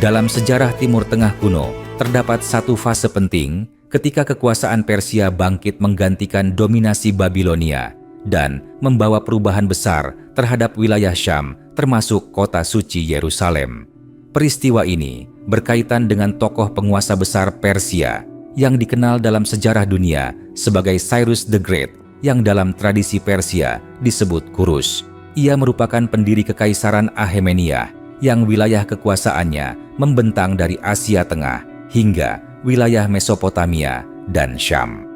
Dalam sejarah Timur Tengah kuno, terdapat satu fase penting ketika kekuasaan Persia bangkit menggantikan dominasi Babilonia dan membawa perubahan besar terhadap wilayah Syam, termasuk kota suci Yerusalem. Peristiwa ini berkaitan dengan tokoh penguasa besar Persia yang dikenal dalam sejarah dunia sebagai Cyrus the Great, yang dalam tradisi Persia disebut Kurus. Ia merupakan pendiri kekaisaran Ahemenia yang wilayah kekuasaannya membentang dari Asia Tengah hingga wilayah Mesopotamia dan Syam.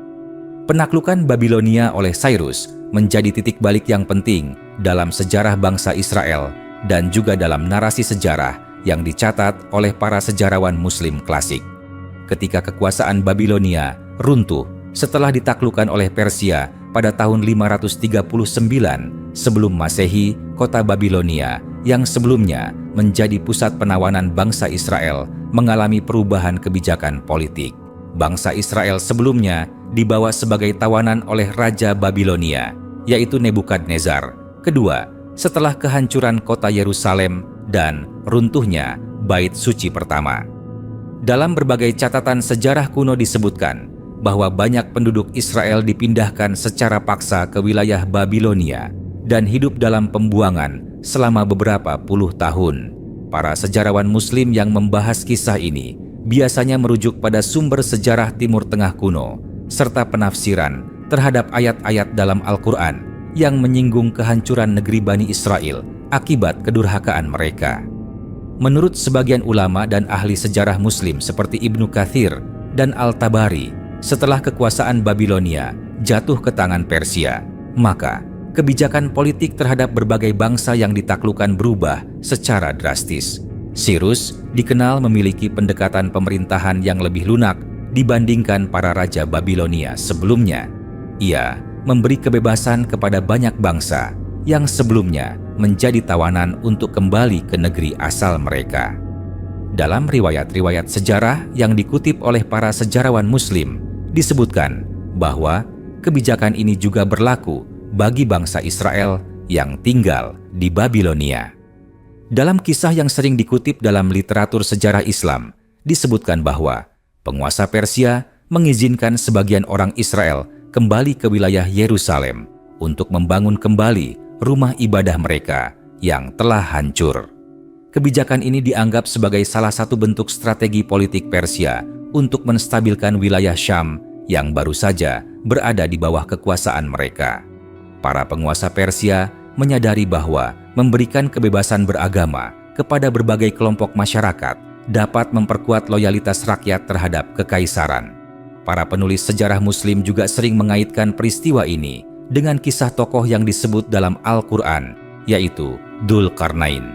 Penaklukan Babilonia oleh Cyrus menjadi titik balik yang penting dalam sejarah bangsa Israel dan juga dalam narasi sejarah yang dicatat oleh para sejarawan Muslim klasik. Ketika kekuasaan Babilonia runtuh setelah ditaklukkan oleh Persia pada tahun 539 sebelum Masehi, kota Babilonia yang sebelumnya menjadi pusat penawanan bangsa Israel mengalami perubahan kebijakan politik. Bangsa Israel sebelumnya dibawa sebagai tawanan oleh Raja Babilonia, yaitu Nebukadnezar kedua, setelah kehancuran kota Yerusalem dan runtuhnya Bait Suci pertama. Dalam berbagai catatan sejarah kuno disebutkan bahwa banyak penduduk Israel dipindahkan secara paksa ke wilayah Babilonia dan hidup dalam pembuangan selama beberapa puluh tahun. Para sejarawan Muslim yang membahas kisah ini biasanya merujuk pada sumber sejarah Timur Tengah kuno serta penafsiran terhadap ayat-ayat dalam Al-Quran yang menyinggung kehancuran negeri Bani Israel akibat kedurhakaan mereka. Menurut sebagian ulama dan ahli sejarah Muslim seperti Ibnu Katsir dan Al-Tabari, setelah kekuasaan Babilonia jatuh ke tangan Persia, maka kebijakan politik terhadap berbagai bangsa yang ditaklukkan berubah secara drastis. Cyrus dikenal memiliki pendekatan pemerintahan yang lebih lunak dibandingkan para raja Babilonia sebelumnya. Ia memberi kebebasan kepada banyak bangsa yang sebelumnya menjadi tawanan untuk kembali ke negeri asal mereka. Dalam riwayat-riwayat sejarah yang dikutip oleh para sejarawan Muslim, disebutkan bahwa kebijakan ini juga berlaku bagi bangsa Israel yang tinggal di Babilonia. Dalam kisah yang sering dikutip dalam literatur sejarah Islam, disebutkan bahwa penguasa Persia mengizinkan sebagian orang Israel kembali ke wilayah Yerusalem untuk membangun kembali rumah ibadah mereka yang telah hancur. Kebijakan ini dianggap sebagai salah satu bentuk strategi politik Persia untuk menstabilkan wilayah Syam yang baru saja berada di bawah kekuasaan mereka. Para penguasa Persia menyadari bahwa memberikan kebebasan beragama kepada berbagai kelompok masyarakat dapat memperkuat loyalitas rakyat terhadap kekaisaran. Para penulis sejarah Muslim juga sering mengaitkan peristiwa ini dengan kisah tokoh yang disebut dalam Al-Quran, yaitu Dzulqarnain.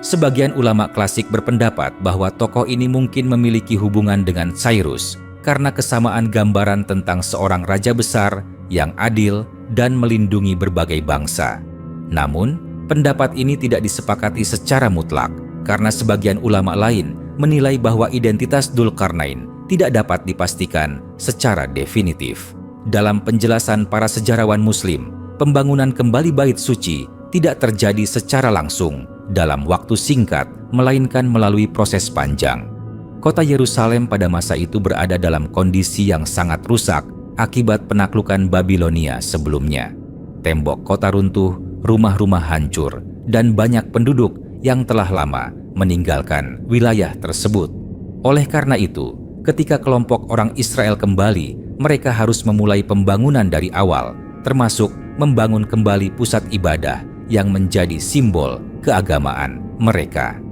Sebagian ulama klasik berpendapat bahwa tokoh ini mungkin memiliki hubungan dengan Cyrus karena kesamaan gambaran tentang seorang raja besar yang adil dan melindungi berbagai bangsa. Namun, pendapat ini tidak disepakati secara mutlak karena sebagian ulama lain menilai bahwa identitas Dzulqarnain tidak dapat dipastikan secara definitif. Dalam penjelasan para sejarawan Muslim, pembangunan kembali Bait Suci tidak terjadi secara langsung dalam waktu singkat, melainkan melalui proses panjang. Kota Yerusalem pada masa itu berada dalam kondisi yang sangat rusak akibat penaklukan Babilonia sebelumnya. Tembok kota runtuh, rumah-rumah hancur, dan banyak penduduk yang telah lama meninggalkan wilayah tersebut. Oleh karena itu, ketika kelompok orang Israel kembali, mereka harus memulai pembangunan dari awal, termasuk membangun kembali pusat ibadah yang menjadi simbol keagamaan mereka.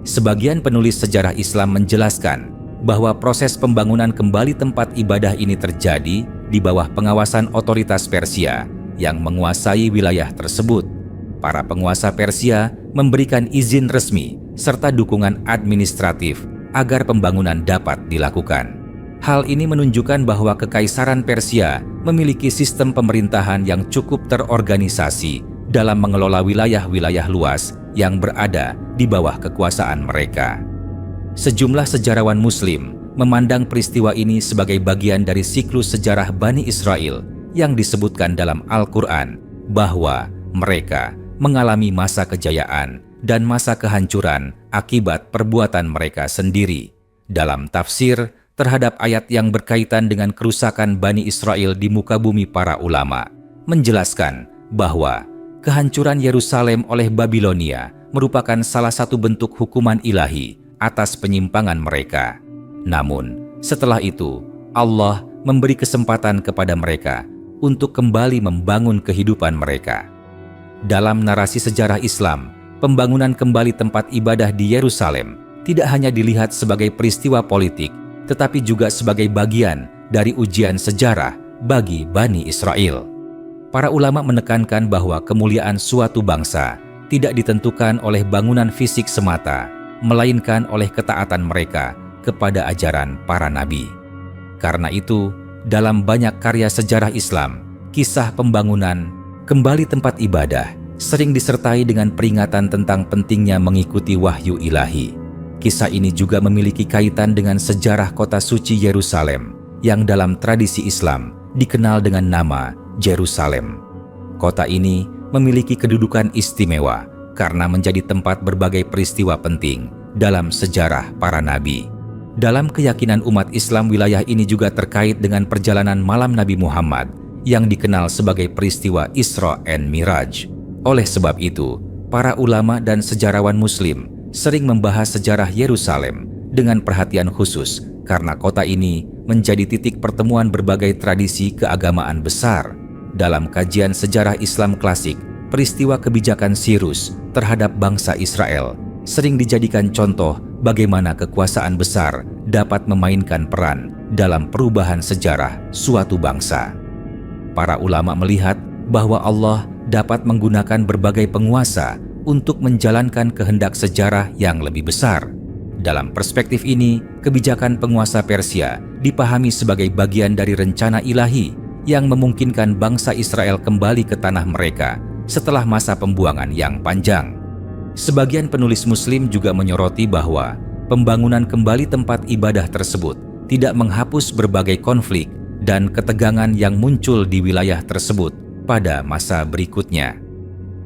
Sebagian penulis sejarah Islam menjelaskan bahwa proses pembangunan kembali tempat ibadah ini terjadi di bawah pengawasan otoritas Persia yang menguasai wilayah tersebut. Para penguasa Persia memberikan izin resmi serta dukungan administratif agar pembangunan dapat dilakukan. Hal ini menunjukkan bahwa Kekaisaran Persia memiliki sistem pemerintahan yang cukup terorganisasi dalam mengelola wilayah-wilayah luas yang berada di bawah kekuasaan mereka. Sejumlah sejarawan Muslim memandang peristiwa ini sebagai bagian dari siklus sejarah Bani Israel yang disebutkan dalam Al-Quran, bahwa mereka mengalami masa kejayaan dan masa kehancuran akibat perbuatan mereka sendiri. Dalam tafsir terhadap ayat yang berkaitan dengan kerusakan Bani Israel di muka bumi, para ulama menjelaskan bahwa kehancuran Yerusalem oleh Babilonia merupakan salah satu bentuk hukuman ilahi atas penyimpangan mereka. Namun, setelah itu, Allah memberi kesempatan kepada mereka untuk kembali membangun kehidupan mereka. Dalam narasi sejarah Islam, pembangunan kembali tempat ibadah di Yerusalem tidak hanya dilihat sebagai peristiwa politik, tetapi juga sebagai bagian dari ujian sejarah bagi Bani Israel. Para ulama menekankan bahwa kemuliaan suatu bangsa tidak ditentukan oleh bangunan fisik semata, melainkan oleh ketaatan mereka kepada ajaran para nabi. Karena itu, dalam banyak karya sejarah Islam, kisah pembangunan kembali tempat ibadah sering disertai dengan peringatan tentang pentingnya mengikuti wahyu ilahi. Kisah ini juga memiliki kaitan dengan sejarah kota suci Yerusalem yang dalam tradisi Islam dikenal dengan nama Jerusalem. Kota ini memiliki kedudukan istimewa karena menjadi tempat berbagai peristiwa penting dalam sejarah para nabi. Dalam keyakinan umat Islam, wilayah ini juga terkait dengan perjalanan malam Nabi Muhammad yang dikenal sebagai peristiwa Isra and Miraj. Oleh sebab itu, para ulama dan sejarawan Muslim sering membahas sejarah Yerusalem dengan perhatian khusus karena kota ini menjadi titik pertemuan berbagai tradisi keagamaan besar. Dalam kajian sejarah Islam klasik, peristiwa kebijakan Sirus terhadap bangsa Israel sering dijadikan contoh bagaimana kekuasaan besar dapat memainkan peran dalam perubahan sejarah suatu bangsa. Para ulama melihat bahwa Allah dapat menggunakan berbagai penguasa untuk menjalankan kehendak sejarah yang lebih besar. Dalam perspektif ini, kebijakan penguasa Persia dipahami sebagai bagian dari rencana ilahi yang memungkinkan bangsa Israel kembali ke tanah mereka setelah masa pembuangan yang panjang. Sebagian penulis Muslim juga menyoroti bahwa pembangunan kembali tempat ibadah tersebut tidak menghapus berbagai konflik dan ketegangan yang muncul di wilayah tersebut pada masa berikutnya.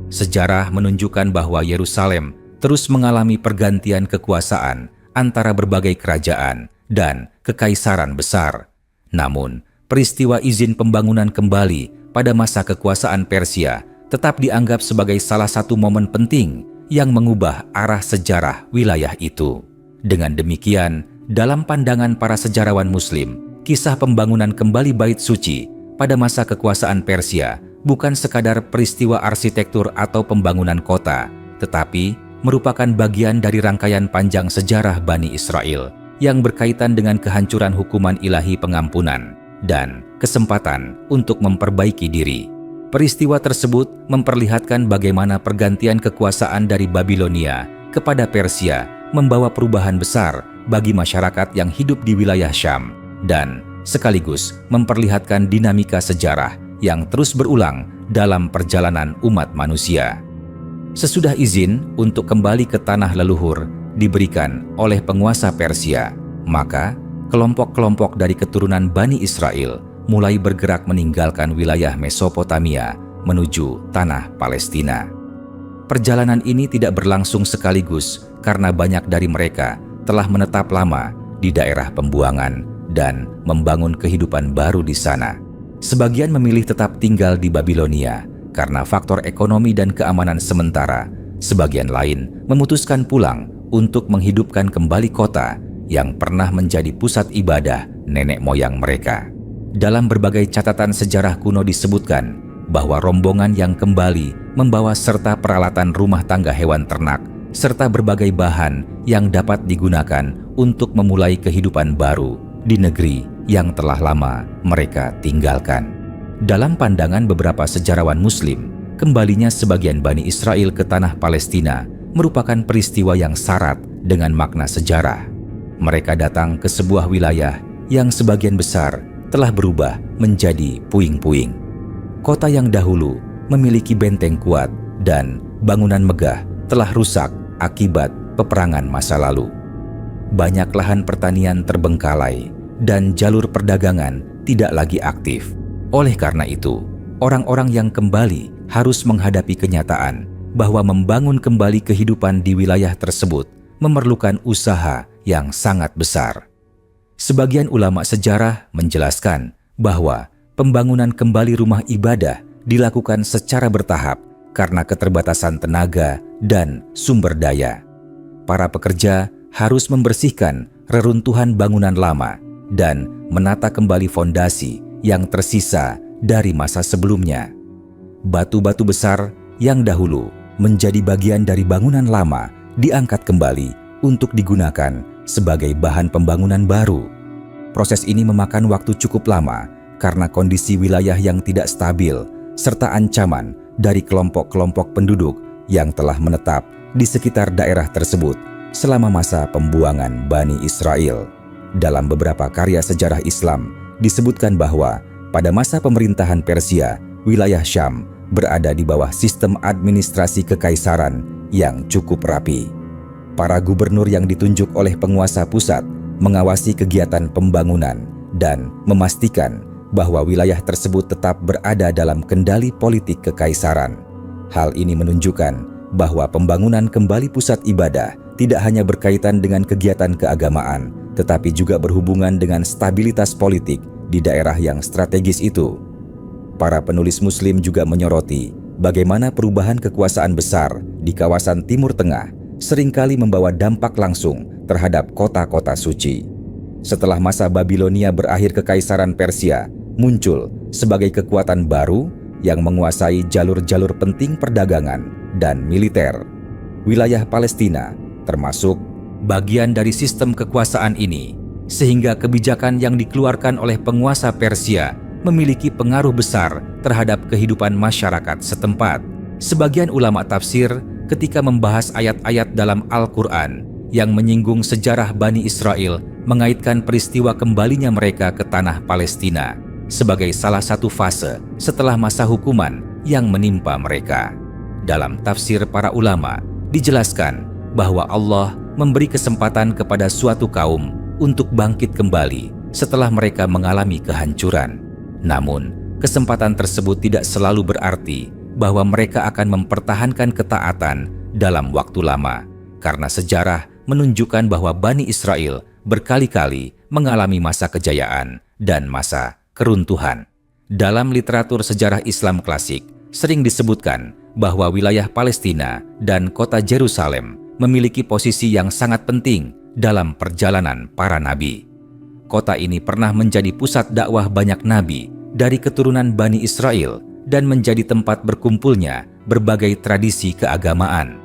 Sejarah menunjukkan bahwa Yerusalem terus mengalami pergantian kekuasaan antara berbagai kerajaan dan kekaisaran besar. Namun, peristiwa izin pembangunan kembali pada masa kekuasaan Persia tetap dianggap sebagai salah satu momen penting yang mengubah arah sejarah wilayah itu. Dengan demikian, dalam pandangan para sejarawan Muslim, kisah pembangunan kembali Bait Suci pada masa kekuasaan Persia bukan sekadar peristiwa arsitektur atau pembangunan kota, tetapi merupakan bagian dari rangkaian panjang sejarah Bani Israel yang berkaitan dengan kehancuran hukuman ilahi pengampunan dan kesempatan untuk memperbaiki diri. Peristiwa tersebut memperlihatkan bagaimana pergantian kekuasaan dari Babilonia kepada Persia membawa perubahan besar bagi masyarakat yang hidup di wilayah Syam dan sekaligus memperlihatkan dinamika sejarah yang terus berulang dalam perjalanan umat manusia. Sesudah izin untuk kembali ke tanah leluhur diberikan oleh penguasa Persia, maka kelompok-kelompok dari keturunan Bani Israel mulai bergerak meninggalkan wilayah Mesopotamia menuju tanah Palestina. Perjalanan ini tidak berlangsung sekaligus karena banyak dari mereka telah menetap lama di daerah pembuangan dan membangun kehidupan baru di sana. Sebagian memilih tetap tinggal di Babilonia karena faktor ekonomi dan keamanan sementara. Sebagian lain memutuskan pulang untuk menghidupkan kembali kota yang pernah menjadi pusat ibadah nenek moyang mereka. Dalam berbagai catatan sejarah kuno disebutkan bahwa rombongan yang kembali membawa serta peralatan rumah tangga hewan ternak serta berbagai bahan yang dapat digunakan untuk memulai kehidupan baru di negeri yang telah lama mereka tinggalkan. Dalam pandangan beberapa sejarawan Muslim, kembalinya sebagian Bani Israel ke tanah Palestina merupakan peristiwa yang syarat dengan makna sejarah. Mereka datang ke sebuah wilayah yang sebagian besar telah berubah menjadi puing-puing. Kota yang dahulu memiliki benteng kuat dan bangunan megah telah rusak akibat peperangan masa lalu. Banyak lahan pertanian terbengkalai dan jalur perdagangan tidak lagi aktif. Oleh karena itu, orang-orang yang kembali harus menghadapi kenyataan bahwa membangun kembali kehidupan di wilayah tersebut memerlukan usaha yang sangat besar. Sebagian ulama sejarah menjelaskan bahwa pembangunan kembali rumah ibadah dilakukan secara bertahap karena keterbatasan tenaga dan sumber daya. Para pekerja harus membersihkan reruntuhan bangunan lama dan menata kembali fondasi yang tersisa dari masa sebelumnya. Batu-batu besar yang dahulu menjadi bagian dari bangunan lama diangkat kembali untuk digunakan sebagai bahan pembangunan baru. Proses ini memakan waktu cukup lama karena kondisi wilayah yang tidak stabil serta ancaman dari kelompok-kelompok penduduk yang telah menetap di sekitar daerah tersebut selama masa pembuangan Bani Israel. Dalam beberapa karya sejarah Islam disebutkan bahwa pada masa pemerintahan Persia, wilayah Syam berada di bawah sistem administrasi kekaisaran yang cukup rapi. Para gubernur yang ditunjuk oleh penguasa pusat mengawasi kegiatan pembangunan dan memastikan bahwa wilayah tersebut tetap berada dalam kendali politik kekaisaran. Hal ini menunjukkan bahwa pembangunan kembali pusat ibadah tidak hanya berkaitan dengan kegiatan keagamaan, tetapi juga berhubungan dengan stabilitas politik di daerah yang strategis itu. Para penulis Muslim juga menyoroti bagaimana perubahan kekuasaan besar di kawasan Timur Tengah seringkali membawa dampak langsung terhadap kota-kota suci. Setelah masa Babilonia berakhir, kekaisaran Persia muncul sebagai kekuatan baru yang menguasai jalur-jalur penting perdagangan dan militer. Wilayah Palestina termasuk bagian dari sistem kekuasaan ini, sehingga kebijakan yang dikeluarkan oleh penguasa Persia memiliki pengaruh besar terhadap kehidupan masyarakat setempat. Sebagian ulama tafsir ketika membahas ayat-ayat dalam Al-Quran yang menyinggung sejarah Bani Israel mengaitkan peristiwa kembalinya mereka ke tanah Palestina sebagai salah satu fase setelah masa hukuman yang menimpa mereka. Dalam tafsir para ulama dijelaskan bahwa Allah memberi kesempatan kepada suatu kaum untuk bangkit kembali setelah mereka mengalami kehancuran. Namun, kesempatan tersebut tidak selalu berarti bahwa mereka akan mempertahankan ketaatan dalam waktu lama, karena sejarah menunjukkan bahwa Bani Israel berkali-kali mengalami masa kejayaan dan masa keruntuhan. Dalam literatur sejarah Islam klasik, sering disebutkan bahwa wilayah Palestina dan kota Yerusalem memiliki posisi yang sangat penting dalam perjalanan para nabi. Kota ini pernah menjadi pusat dakwah banyak nabi dari keturunan Bani Israel dan menjadi tempat berkumpulnya berbagai tradisi keagamaan.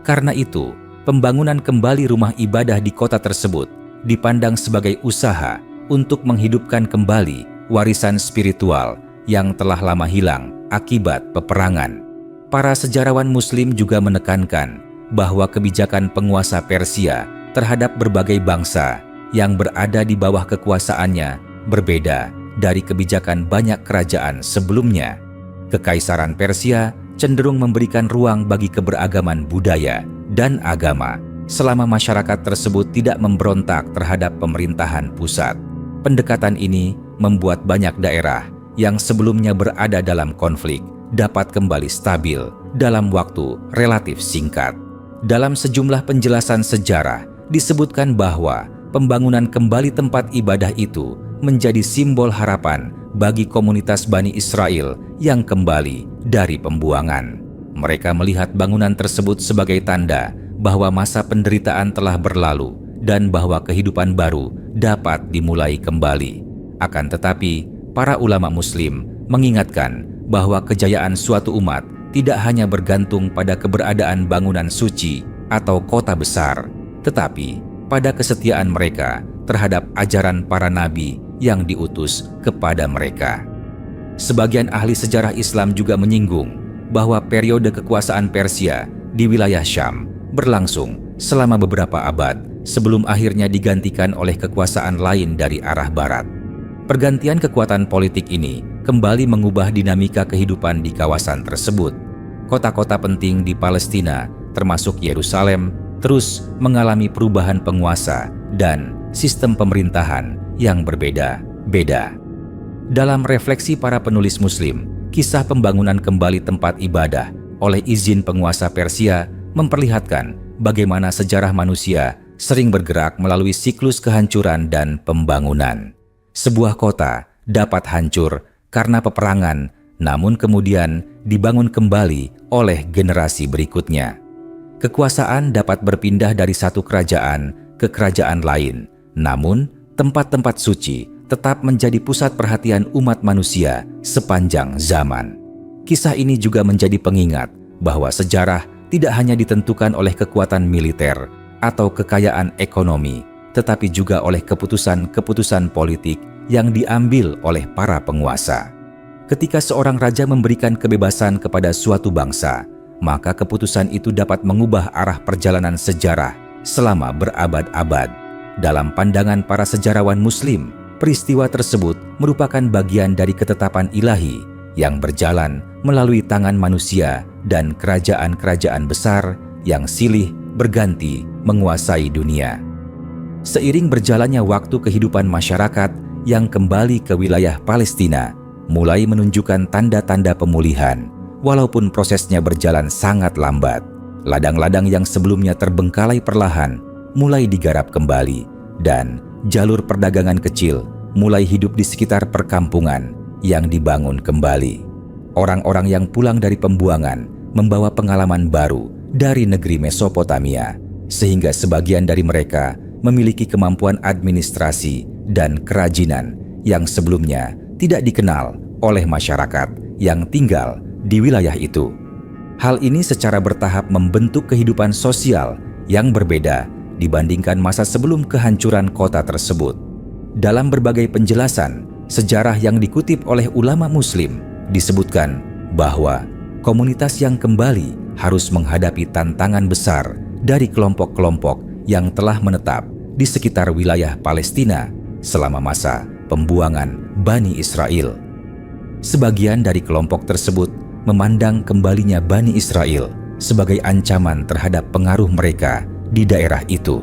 Karena itu, pembangunan kembali rumah ibadah di kota tersebut dipandang sebagai usaha untuk menghidupkan kembali warisan spiritual yang telah lama hilang akibat peperangan. Para sejarawan Muslim juga menekankan bahwa kebijakan penguasa Persia terhadap berbagai bangsa yang berada di bawah kekuasaannya berbeda dari kebijakan banyak kerajaan sebelumnya. Kekaisaran Persia cenderung memberikan ruang bagi keberagaman budaya dan agama selama masyarakat tersebut tidak memberontak terhadap pemerintahan pusat. Pendekatan ini membuat banyak daerah yang sebelumnya berada dalam konflik dapat kembali stabil dalam waktu relatif singkat. Dalam sejumlah penjelasan sejarah disebutkan bahwa pembangunan kembali tempat ibadah itu menjadi simbol harapan bagi komunitas Bani Israel yang kembali dari pembuangan. Mereka melihat bangunan tersebut sebagai tanda bahwa masa penderitaan telah berlalu dan bahwa kehidupan baru dapat dimulai kembali. Akan tetapi, para ulama Muslim mengingatkan bahwa kejayaan suatu umat tidak hanya bergantung pada keberadaan bangunan suci atau kota besar, tetapi pada kesetiaan mereka terhadap ajaran para nabi yang diutus kepada mereka. Sebagian ahli sejarah Islam juga menyinggung bahwa periode kekuasaan Persia di wilayah Syam berlangsung selama beberapa abad sebelum akhirnya digantikan oleh kekuasaan lain dari arah barat. Pergantian kekuatan politik ini kembali mengubah dinamika kehidupan di kawasan tersebut. Kota-kota penting di Palestina, termasuk Yerusalem, terus mengalami perubahan penguasa dan sistem pemerintahan yang berbeda-beda. Dalam refleksi para penulis Muslim, kisah pembangunan kembali tempat ibadah oleh izin penguasa Persia memperlihatkan bagaimana sejarah manusia sering bergerak melalui siklus kehancuran dan pembangunan. Sebuah kota dapat hancur karena peperangan, namun kemudian dibangun kembali oleh generasi berikutnya. Kekuasaan dapat berpindah dari satu kerajaan ke kerajaan lain, namun tempat-tempat suci tetap menjadi pusat perhatian umat manusia sepanjang zaman. Kisah ini juga menjadi pengingat bahwa sejarah tidak hanya ditentukan oleh kekuatan militer atau kekayaan ekonomi, tetapi juga oleh keputusan-keputusan politik yang diambil oleh para penguasa. Ketika seorang raja memberikan kebebasan kepada suatu bangsa, maka keputusan itu dapat mengubah arah perjalanan sejarah selama berabad-abad. Dalam pandangan para sejarawan Muslim, peristiwa tersebut merupakan bagian dari ketetapan ilahi yang berjalan melalui tangan manusia dan kerajaan-kerajaan besar yang silih berganti menguasai dunia. Seiring berjalannya waktu, kehidupan masyarakat yang kembali ke wilayah Palestina mulai menunjukkan tanda-tanda pemulihan. Walaupun prosesnya berjalan sangat lambat, ladang-ladang yang sebelumnya terbengkalai perlahan mulai digarap kembali, dan jalur perdagangan kecil mulai hidup di sekitar perkampungan yang dibangun kembali. Orang-orang yang pulang dari pembuangan membawa pengalaman baru dari negeri Mesopotamia, sehingga sebagian dari mereka memiliki kemampuan administrasi dan kerajinan yang sebelumnya tidak dikenal oleh masyarakat yang tinggal di wilayah itu. Hal ini secara bertahap membentuk kehidupan sosial yang berbeda dibandingkan masa sebelum kehancuran kota tersebut. Dalam berbagai penjelasan sejarah yang dikutip oleh ulama Muslim, disebutkan bahwa komunitas yang kembali harus menghadapi tantangan besar dari kelompok-kelompok yang telah menetap di sekitar wilayah Palestina selama masa pembuangan Bani Israel. Sebagian dari kelompok tersebut memandang kembalinya Bani Israel sebagai ancaman terhadap pengaruh mereka di daerah itu.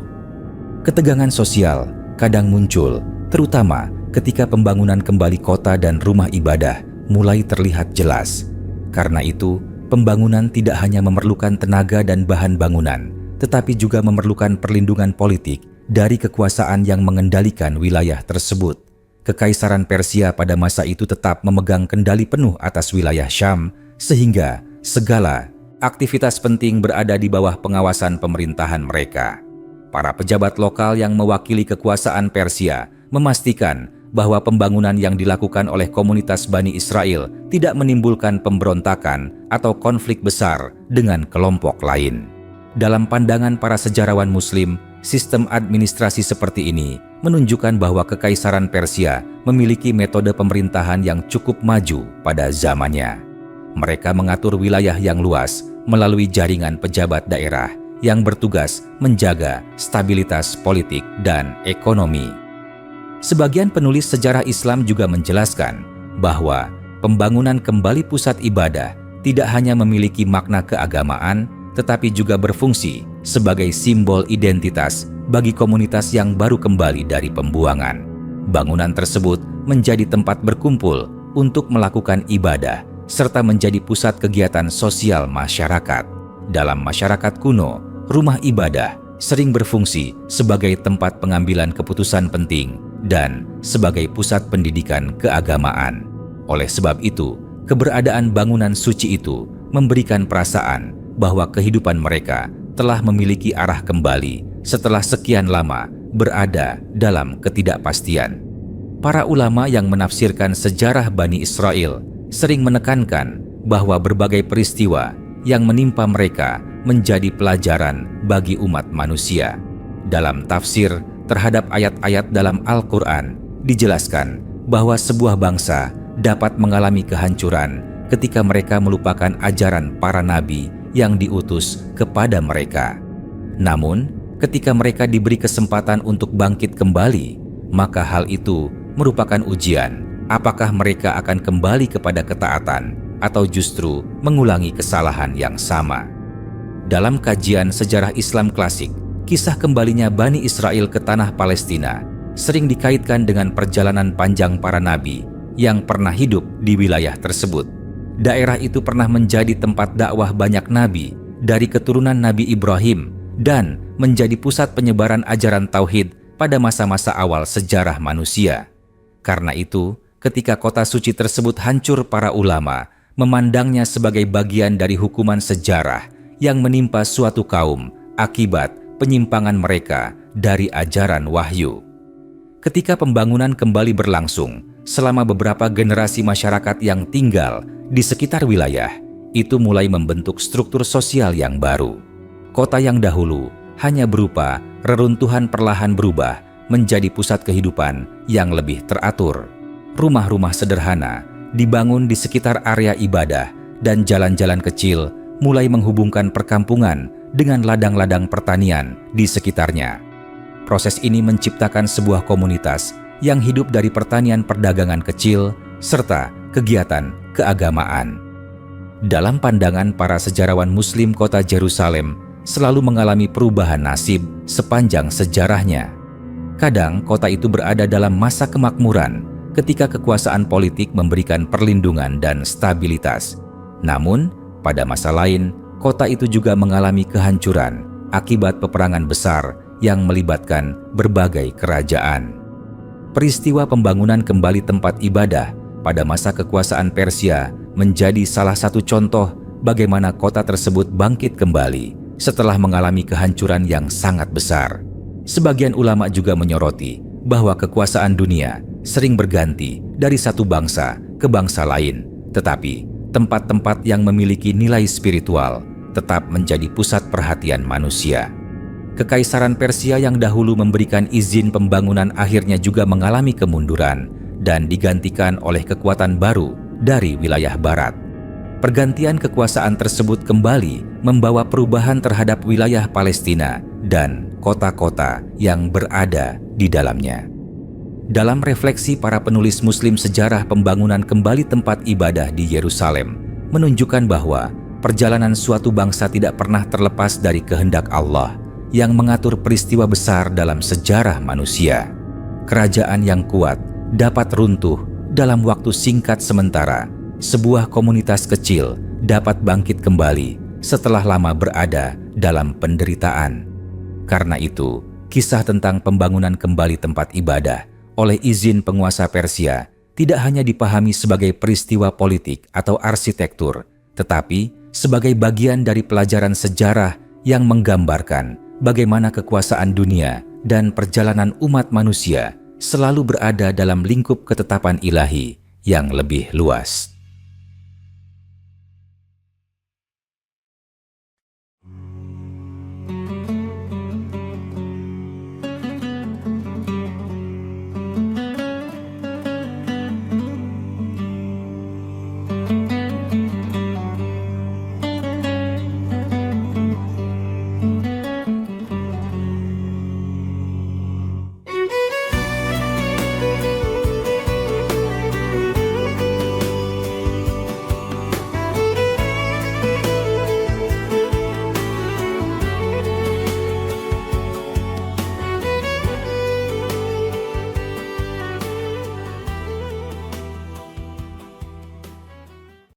Ketegangan sosial kadang muncul, terutama ketika pembangunan kembali kota dan rumah ibadah mulai terlihat jelas. Karena itu, pembangunan tidak hanya memerlukan tenaga dan bahan bangunan, tetapi juga memerlukan perlindungan politik dari kekuasaan yang mengendalikan wilayah tersebut. Kekaisaran Persia pada masa itu tetap memegang kendali penuh atas wilayah Syam, sehingga segala aktivitas penting berada di bawah pengawasan pemerintahan mereka. Para pejabat lokal yang mewakili kekuasaan Persia memastikan bahwa pembangunan yang dilakukan oleh komunitas Bani Israel tidak menimbulkan pemberontakan atau konflik besar dengan kelompok lain. Dalam pandangan para sejarawan Muslim, sistem administrasi seperti ini menunjukkan bahwa Kekaisaran Persia memiliki metode pemerintahan yang cukup maju pada zamannya. Mereka mengatur wilayah yang luas melalui jaringan pejabat daerah yang bertugas menjaga stabilitas politik dan ekonomi. Sebagian penulis sejarah Islam juga menjelaskan bahwa pembangunan kembali pusat ibadah tidak hanya memiliki makna keagamaan, tetapi juga berfungsi sebagai simbol identitas bagi komunitas yang baru kembali dari pembuangan. Bangunan tersebut menjadi tempat berkumpul untuk melakukan ibadah serta menjadi pusat kegiatan sosial masyarakat. Dalam masyarakat kuno, rumah ibadah sering berfungsi sebagai tempat pengambilan keputusan penting dan sebagai pusat pendidikan keagamaan. Oleh sebab itu, keberadaan bangunan suci itu memberikan perasaan bahwa kehidupan mereka telah memiliki arah kembali setelah sekian lama berada dalam ketidakpastian. Para ulama yang menafsirkan sejarah Bani Israel sering menekankan bahwa berbagai peristiwa yang menimpa mereka menjadi pelajaran bagi umat manusia. Dalam tafsir terhadap ayat-ayat dalam Al-Quran, dijelaskan bahwa sebuah bangsa dapat mengalami kehancuran ketika mereka melupakan ajaran para nabi yang diutus kepada mereka. Namun, ketika mereka diberi kesempatan untuk bangkit kembali, maka hal itu merupakan ujian apakah mereka akan kembali kepada ketaatan atau justru mengulangi kesalahan yang sama. Dalam kajian sejarah Islam klasik, kisah kembalinya Bani Israel ke tanah Palestina sering dikaitkan dengan perjalanan panjang para nabi yang pernah hidup di wilayah tersebut. daerah itu pernah menjadi tempat dakwah banyak nabi dari keturunan Nabi Ibrahim dan menjadi pusat penyebaran ajaran tauhid pada masa-masa awal sejarah manusia. Karena itu, ketika kota suci tersebut hancur, para ulama memandangnya sebagai bagian dari hukuman sejarah yang menimpa suatu kaum akibat penyimpangan mereka dari ajaran wahyu. Ketika pembangunan kembali berlangsung, selama beberapa generasi masyarakat yang tinggal di sekitar wilayah itu mulai membentuk struktur sosial yang baru. Kota yang dahulu hanya berupa reruntuhan perlahan berubah menjadi pusat kehidupan yang lebih teratur. Rumah-rumah sederhana dibangun di sekitar area ibadah dan jalan-jalan kecil mulai menghubungkan perkampungan dengan ladang-ladang pertanian di sekitarnya. Proses ini menciptakan sebuah komunitas yang hidup dari pertanian, perdagangan kecil, serta kegiatan keagamaan. Dalam pandangan para sejarawan Muslim, kota Yerusalem selalu mengalami perubahan nasib sepanjang sejarahnya. Kadang kota itu berada dalam masa kemakmuran ketika kekuasaan politik memberikan perlindungan dan stabilitas. Namun, pada masa lain, kota itu juga mengalami kehancuran akibat peperangan besar yang melibatkan berbagai kerajaan. Peristiwa pembangunan kembali tempat ibadah pada masa kekuasaan Persia menjadi salah satu contoh bagaimana kota tersebut bangkit kembali setelah mengalami kehancuran yang sangat besar. Sebagian ulama juga menyoroti bahwa kekuasaan dunia sering berganti dari satu bangsa ke bangsa lain, tetapi tempat-tempat yang memiliki nilai spiritual tetap menjadi pusat perhatian manusia. Kekaisaran Persia yang dahulu memberikan izin pembangunan akhirnya juga mengalami kemunduran dan digantikan oleh kekuatan baru dari wilayah barat. Pergantian kekuasaan tersebut kembali membawa perubahan terhadap wilayah Palestina dan kota-kota yang berada di dalamnya. Dalam refleksi para penulis Muslim, sejarah pembangunan kembali tempat ibadah di Yerusalem menunjukkan bahwa perjalanan suatu bangsa tidak pernah terlepas dari kehendak Allah yang mengatur peristiwa besar dalam sejarah manusia. Kerajaan yang kuat dapat runtuh dalam waktu singkat, sementara sebuah komunitas kecil dapat bangkit kembali setelah lama berada dalam penderitaan. Karena itu, kisah tentang pembangunan kembali tempat ibadah oleh izin penguasa Persia tidak hanya dipahami sebagai peristiwa politik atau arsitektur, tetapi sebagai bagian dari pelajaran sejarah yang menggambarkan bagaimana kekuasaan dunia dan perjalanan umat manusia selalu berada dalam lingkup ketetapan ilahi yang lebih luas.